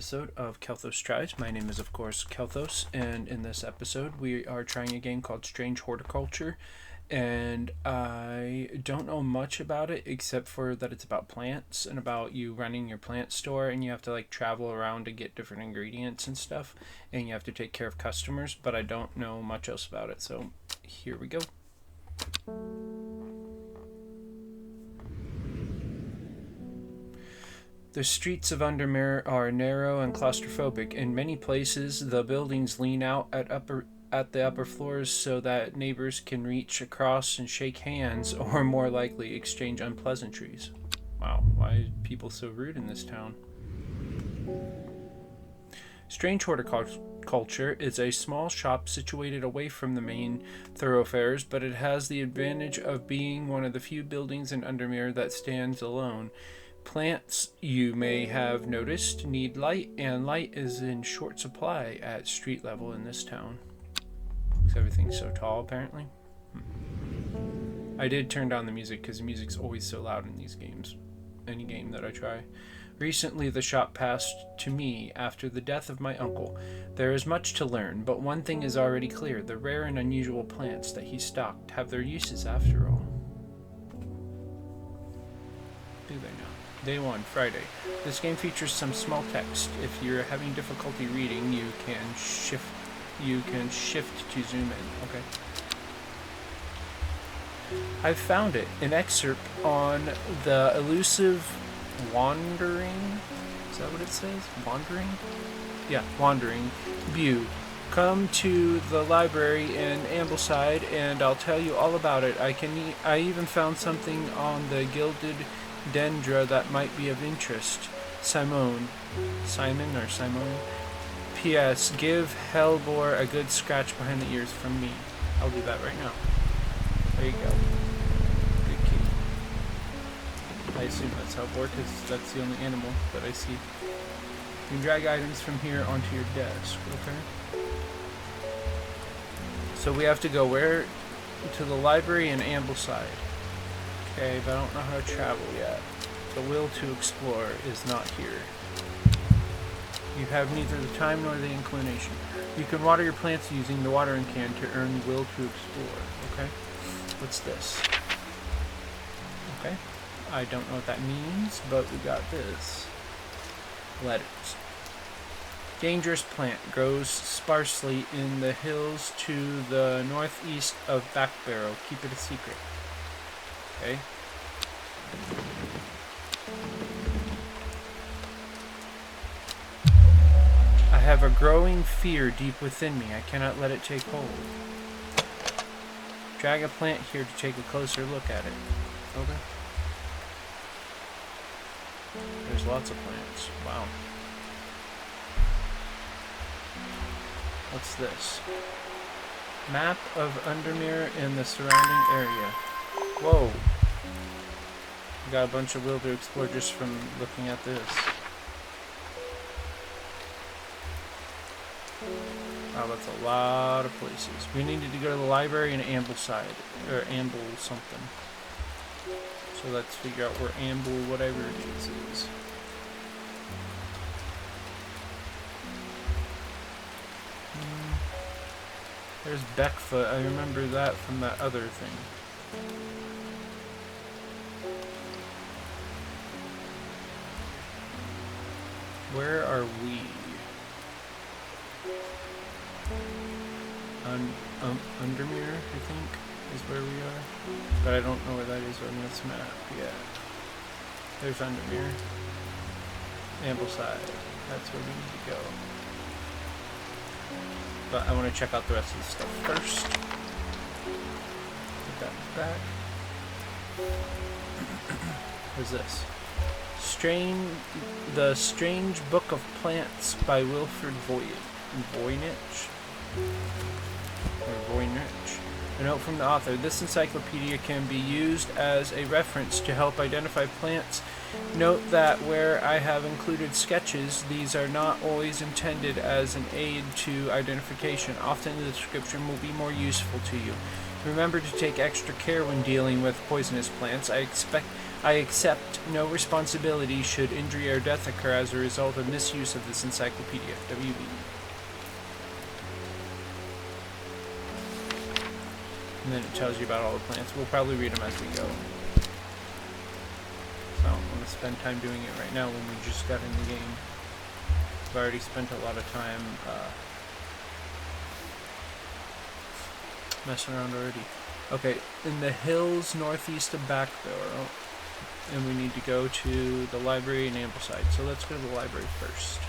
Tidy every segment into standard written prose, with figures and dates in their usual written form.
episode of Kelthos Tries. My name is, of course, Kelthos, and in this episode we are trying a game called Strange Horticulture, and I don't know much about it except for that it's about plants and about you running your plant store, and you have to like travel around to get different ingredients and stuff, and you have to take care of customers, but I don't know much else about it, so here we go. The streets of Undermere are narrow and claustrophobic. In many places, the buildings lean out at the upper floors so that neighbors can reach across and shake hands, or more likely, exchange unpleasantries. Wow, why are people so rude in this town? Strange Horticulture is a small shop situated away from the main thoroughfares, but it has the advantage of being one of the few buildings in Undermere that stands alone. Plants, you may have noticed, need light, and light is in short supply at street level in this town. Because everything's so tall, apparently. I did turn down the music because the music's always so loud in these games. Any game that I try. Recently, the shop passed to me after the death of my uncle. There is much to learn, but one thing is already clear. The rare and unusual plants that he stocked have their uses after all. Do they now? Day 1, Friday. This game features some small text. If you're having difficulty reading, you can shift to zoom in. Okay. I've found it. An excerpt on the elusive wandering. Is that what it says? Wandering? Yeah, wandering. Bew. Come to the library in Ambleside and I'll tell you all about it. I even found something on the gilded dendra that might be of interest. Simon. P.S. Give Hellbore a good scratch behind the ears from me. I'll do that right now. There you go. Good kitty. I assume that's Hellbore because that's the only animal that I see. You can drag items from here onto your desk. Okay. So we have to go where? To the library in Ambleside. Okay, but I don't know how to travel yet. The will to explore is not here. You have neither the time nor the inclination. You can water your plants using the watering can to earn will to explore. Okay? What's this? Okay. I don't know what that means, but we got this. Letters. Dangerous plant grows sparsely in the hills to the northeast of Backbarrow. Keep it a secret. Okay. I have a growing fear deep within me. I cannot let it take hold. Drag a plant here to take a closer look at it. Okay. There's lots of plants. Wow. What's this? Map of Undermere and the surrounding area. Whoa. We got a bunch of will to explore just from looking at this. Wow, that's a lot of places. We needed to go to the library in Ambleside, or Amble something. So let's figure out where Amble whatever it is. There's Beckfoot. I remember that from that other thing. Where are we? Undermere, I think, is where we are. But I don't know where that is on this map yet. There's Undermere. Ambleside. That's where we need to go. But I want to check out the rest of the stuff first. Put that back. What's this? The Strange Book of Plants by Wilfred Voynich. A note from the author. This encyclopedia can be used as a reference to help identify plants. Note that where I have included sketches, these are not always intended as an aid to identification. Often the description will be more useful to you. Remember to take extra care when dealing with poisonous plants. I accept no responsibility should injury or death occur as a result of misuse of this encyclopedia. WV. And then it tells you about all the plants. We'll probably read them as we go. So I don't want to spend time doing it right now when we just got in the game. I've already spent a lot of time messing around already. Okay, in the hills northeast of Backbarrow, and we need to go to the library in Ambleside. So let's go to the library first.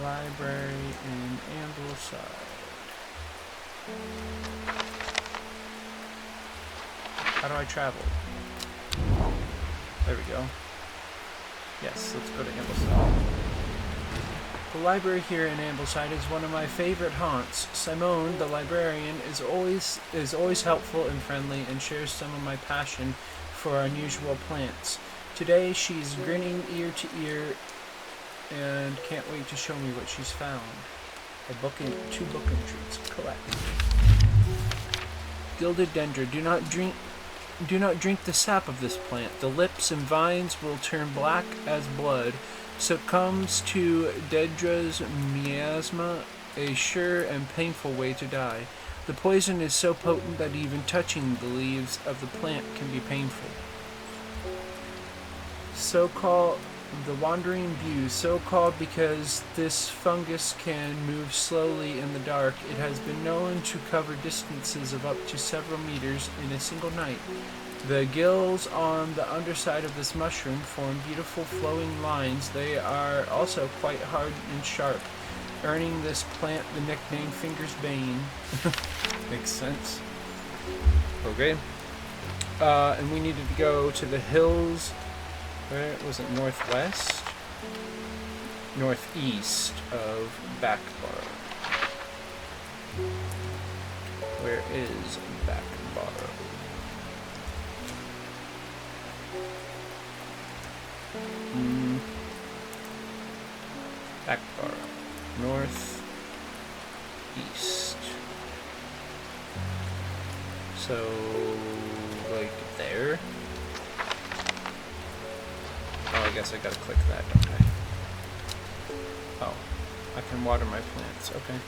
Library in Ambleside. How do I travel? There we go. Yes, let's go to Ambleside. The library here in Ambleside is one of my favorite haunts. Simone, the librarian, is always helpful and friendly and shares some of my passion for unusual plants. Today she's grinning ear to ear and can't wait to show me what she's found. Two book entries. Collect. Gilded dendra. Do not drink the sap of this plant. The lips and vines will turn black as blood. Succumbs to Dendra's miasma, a sure and painful way to die. The poison is so potent that even touching the leaves of the plant can be painful. So-called the wandering view, so-called because this fungus can move slowly in the dark. It has been known to cover distances of up to several meters in a single night. The gills on the underside of this mushroom form beautiful flowing lines. They are also quite hard and sharp, earning this plant the nickname Finger's Bane. Makes sense. Okay. And we needed to go to the hills. Where was it? Northwest? Northeast of Backbarrow. Where is Backbarrow? Backbarrow. Northeast. So, like there? Oh, I guess I gotta click that, don't I? Oh, I can water my plants, okay.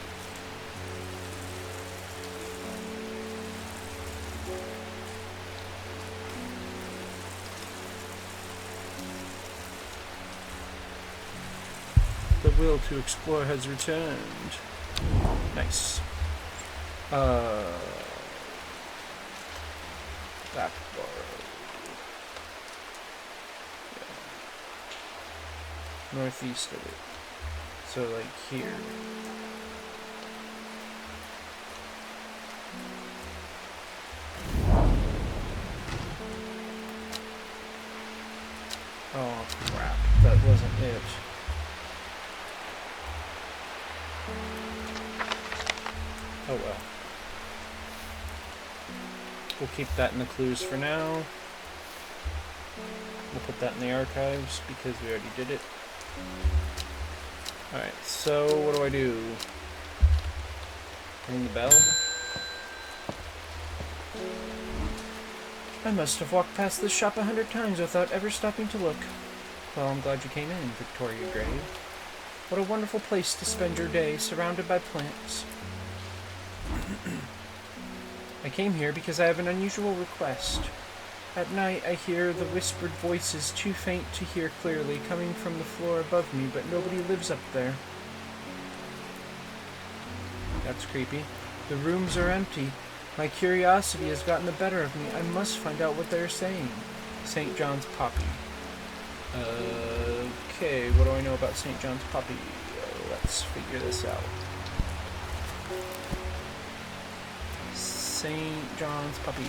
The will to explore has returned. Nice. Backbarrow. Northeast of it. So like here. Oh crap, that wasn't it. Oh well. We'll keep that in the clues for now. We'll put that in the archives because we already did it. Alright, so what do I do? Ring the bell? I must have walked past this shop 100 times without ever stopping to look. Well, I'm glad you came in, Victoria Grave. What a wonderful place to spend your day, surrounded by plants. I came here because I have an unusual request. At night, I hear the whispered voices too faint to hear clearly coming from the floor above me, but nobody lives up there. That's creepy. The rooms are empty. My curiosity has gotten the better of me. I must find out what they're saying. St. John's Poppy. Okay, what do I know about St. John's Poppy? Let's figure this out. St. John's Poppy.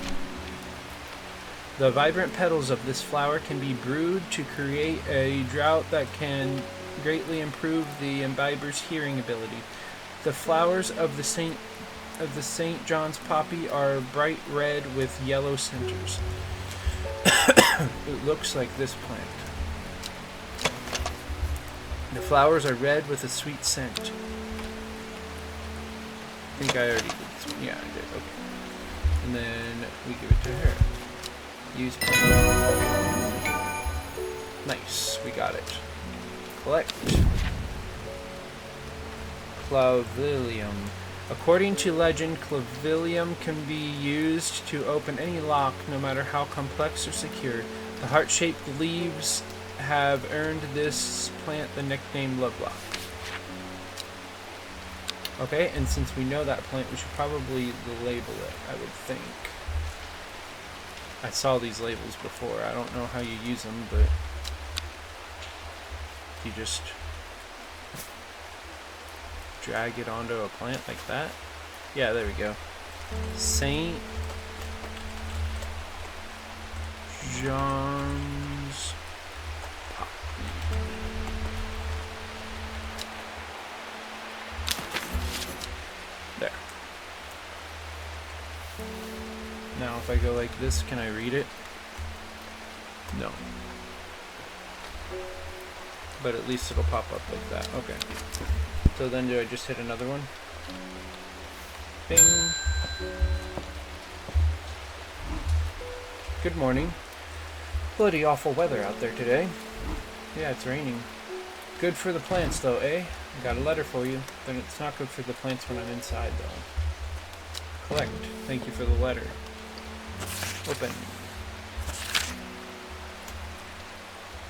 The vibrant petals of this flower can be brewed to create a draught that can greatly improve the imbiber's hearing ability. The flowers of the St. John's Poppy are bright red with yellow centers. It looks like this plant. The flowers are red with a sweet scent. I think I already did this one. Yeah, I did. Okay. And then we give it to her. Use plant. Nice, we got it. Collect. Clavilium. According to legend, clavilium can be used to open any lock, no matter how complex or secure. The heart-shaped leaves have earned this plant the nickname Lovelock. Okay, and since we know that plant, we should probably label it, I would think. I saw these labels before. I don't know how you use them, but you just drag it onto a plant like that. Yeah, there we go. Saint John's poppy. There. Now if I go like this, can I read it? No. But at least it'll pop up like that. Okay. So then do I just hit another one? Bing. Good morning. Bloody awful weather out there today. Yeah, it's raining. Good for the plants though, eh? I got a letter for you. Then it's not good for the plants when I'm inside though. Collect. Thank you for the letter. Open.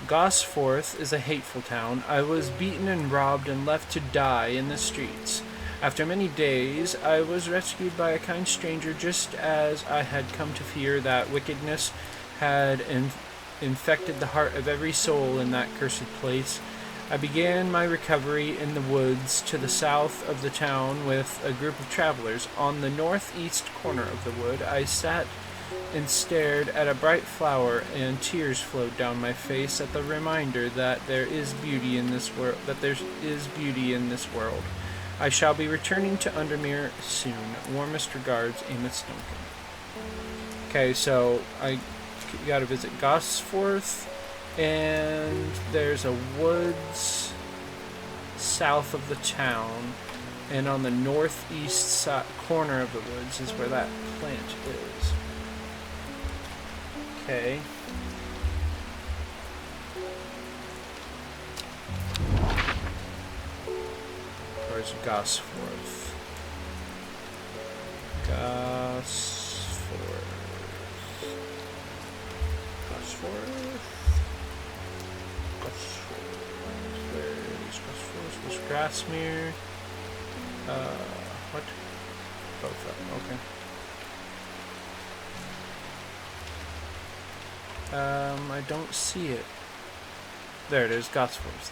Gosforth is a hateful town. I was beaten and robbed and left to die in the streets. After many days, I was rescued by a kind stranger just as I had come to fear that wickedness had infected the heart of every soul in that cursed place. I began my recovery in the woods to the south of the town with a group of travelers. On the northeast corner of the wood, I sat and stared at a bright flower, and tears flowed down my face at the reminder that there is beauty in this world. I shall be returning to Undermere soon. Warmest regards, Amos Duncan. Okay, so I gotta visit Gosforth, and there's a woods south of the town, and on the northeast corner of the woods is where that plant is. Okay. Where's Gosforth? Gosforth. Where's Gosforth? Where's Grasmere? What? Both of them, okay. I don't see it. There it is, Gosforth.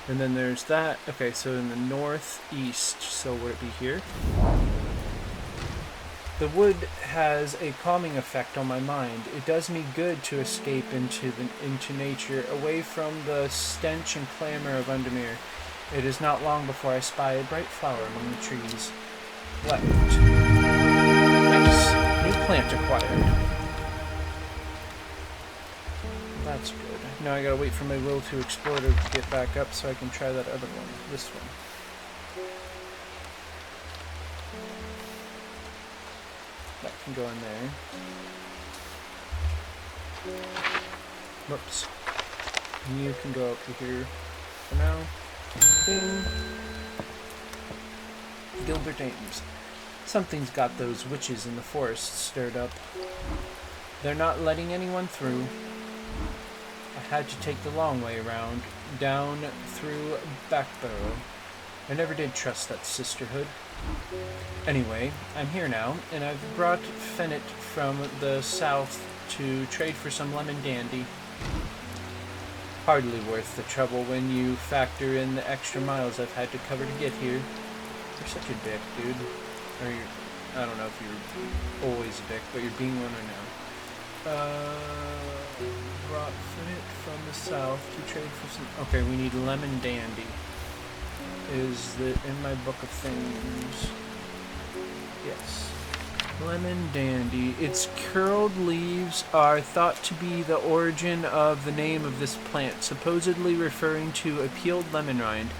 And then there's that. Okay, so in the northeast, so would it be here? The wood has a calming effect on my mind. It does me good to escape into nature, away from the stench and clamor of Undermere. It is not long before I spy a bright flower among the trees. Left. Nice. New plant acquired. That's good. Now I gotta wait for my will to explore to get back up so I can try that other one. This one. That can go in there. Whoops. And you can go up to here for now. Bing. Gilbert Ames. Something's got those witches in the forest stirred up. They're not letting anyone through. I had to take the long way around, down through Backbarrow. I never did trust that sisterhood. Anyway, I'm here now, and I've brought Fennet from the south to trade for some lemon dandy. Hardly worth the trouble when you factor in the extra miles I've had to cover to get here. You're such a dick, dude. Or you're, I don't know if you're always a dick, but you're being one right now. Brought Fennet from the south to trade for some... Okay, we need lemon dandy. Is that in my book of things? Yes. Lemon dandy. Its curled leaves are thought to be the origin of the name of this plant, supposedly referring to a peeled lemon rind.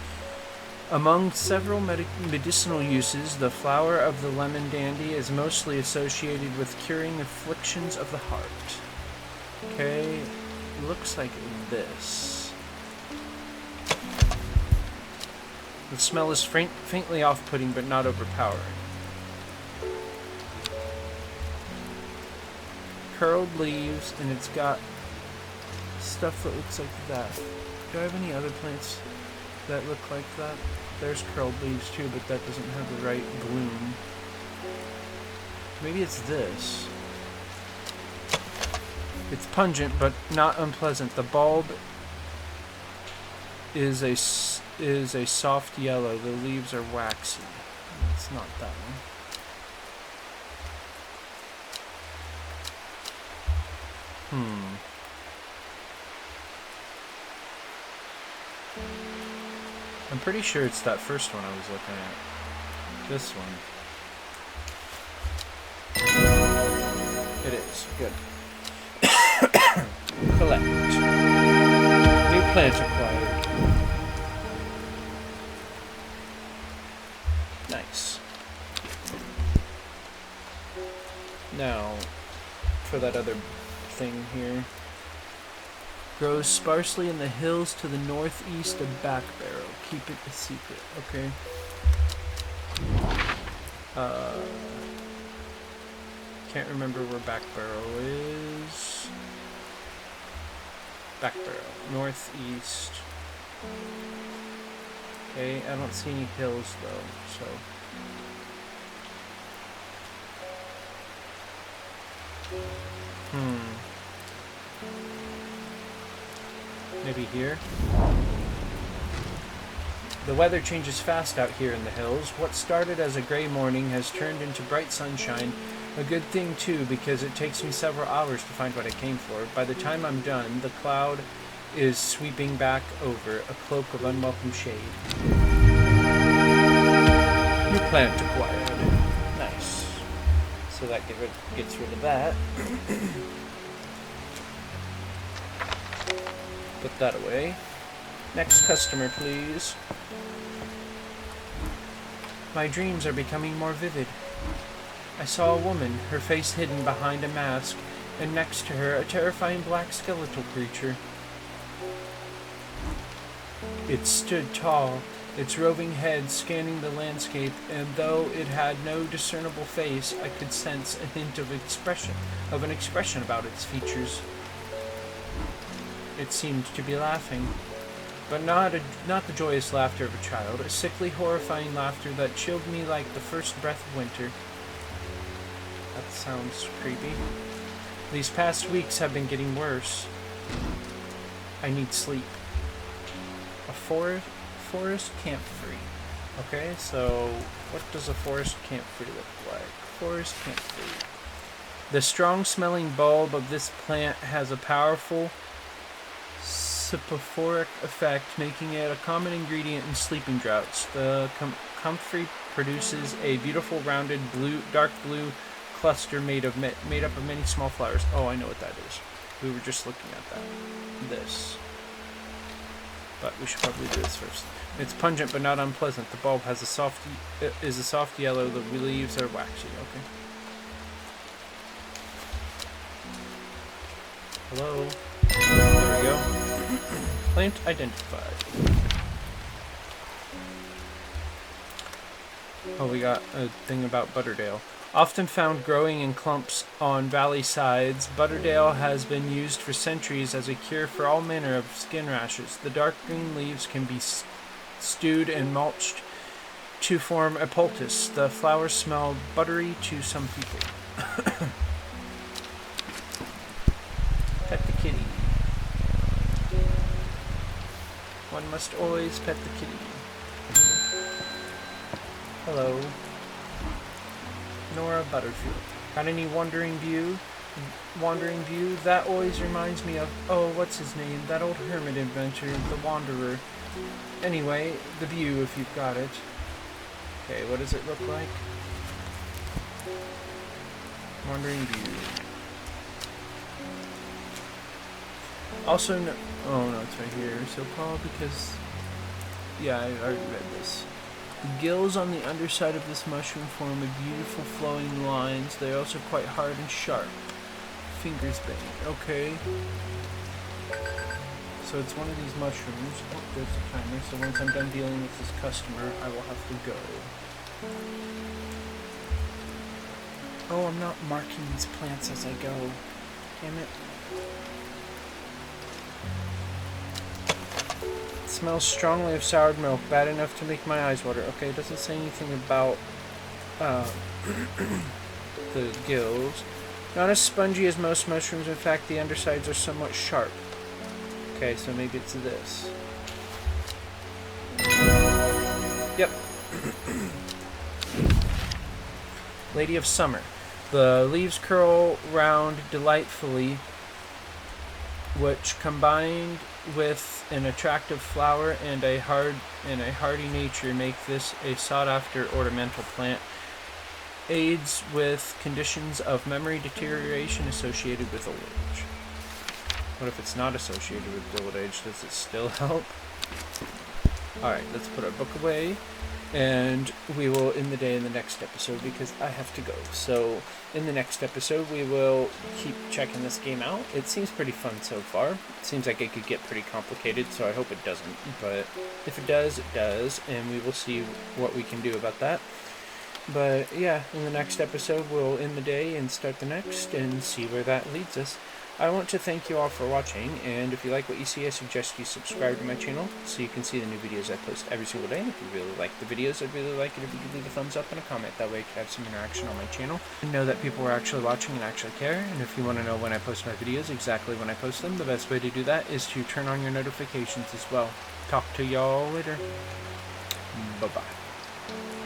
Among several medicinal uses, the flower of the lemon dandy is mostly associated with curing afflictions of the heart. Okay, looks like this. The smell is faintly off-putting, but not overpowering. Curled leaves, and it's got stuff that looks like that. Do I have any other plants that look like that? There's curled leaves too, but that doesn't have the right bloom. Maybe it's this. It's pungent, but not unpleasant. The bulb is a soft yellow. The leaves are waxy. It's not that one. I'm pretty sure it's that first one I was looking at. This one. It is. Good. Collect. New plant acquired. Nice. Now, for that other thing here. Grows sparsely in the hills to the northeast of Back Barrow. Keep it a secret, okay? Can't remember where Back Barrow is. Back Barrow, northeast. Okay, I don't see any hills though, so. Maybe here? The weather changes fast out here in the hills. What started as a gray morning has turned into bright sunshine. A good thing too, because it takes me several hours to find what I came for. By the time I'm done, the cloud is sweeping back over, a cloak of unwelcome shade. New plant acquired. Nice. So that gets rid of that. Put that away. Next customer, please. My dreams are becoming more vivid. I saw a woman, her face hidden behind a mask, and next to her a terrifying black skeletal creature. It stood tall, its roving head scanning the landscape, and though it had no discernible face, I could sense a hint of an expression about its features. It seemed to be laughing, but not the joyous laughter of a child, a sickly, horrifying laughter that chilled me like the first breath of winter. That sounds creepy. These past weeks have been getting worse. I need sleep. A forest camp-free. Okay, so what does a forest camp-free look like? Forest camp-free. The strong-smelling bulb of this plant has a powerful soporific effect, making it a common ingredient in sleeping draughts. The comfrey produces a beautiful rounded dark blue cluster made up of many small flowers. Oh, I know what that is. We were just looking at that. This. But we should probably do this first. It's pungent but not unpleasant. The bulb has a soft yellow. The leaves are waxy. Okay. Hello. There we go. Plant identified. Oh, we got a thing about Butterdale. Often found growing in clumps on valley sides, Butterdale has been used for centuries as a cure for all manner of skin rashes. The dark green leaves can be stewed and mulched to form a poultice. The flowers smell buttery to some people. Pet the kitty. One must always pet the kitty. Hello. Nora Butterfield. Got any wandering view? That always reminds me of, oh, what's his name? That old hermit adventure, The Wanderer. Anyway, the view, if you've got it. Okay, what does it look like? Wandering view. Also, no, oh no, it's right here. So called because Yeah, I already read this. The gills on the underside of this mushroom form a beautiful flowing lines. They are also quite hard and sharp. Fingers bang. Okay. So it's one of these mushrooms. Oh, there's the timer. So once I'm done dealing with this customer, I will have to go. Oh, I'm not marking these plants as I go. Damn it. It smells strongly of soured milk, bad enough to make my eyes water. Okay, it doesn't say anything about the gills. Not as spongy as most mushrooms. In fact, the undersides are somewhat sharp. Okay, so maybe it's this. Yep. Lady of Summer. The leaves curl round delightfully, which combined with an attractive flower and a hardy nature make this a sought-after ornamental plant. Aids with conditions of memory deterioration associated with old age. What if it's not associated with old age? Does it still help? Alright, let's put our book away. And we will end the day in the next episode because I have to go. So, in the next episode, we will keep checking this game out. It seems pretty fun so far. It seems like it could get pretty complicated, so I hope it doesn't. But if it does, it does. And we will see what we can do about that. But yeah, in the next episode, we'll end the day and start the next and see where that leads us. I want to thank you all for watching, and if you like what you see, I suggest you subscribe to my channel so you can see the new videos I post every single day. If you really like the videos, I'd really like it if you could leave a thumbs up and a comment. That way I could have some interaction on my channel and know that people are actually watching and actually care. And if you want to know when I post my videos, exactly when I post them, the best way to do that is to turn on your notifications as well. Talk to y'all later. Bye-bye.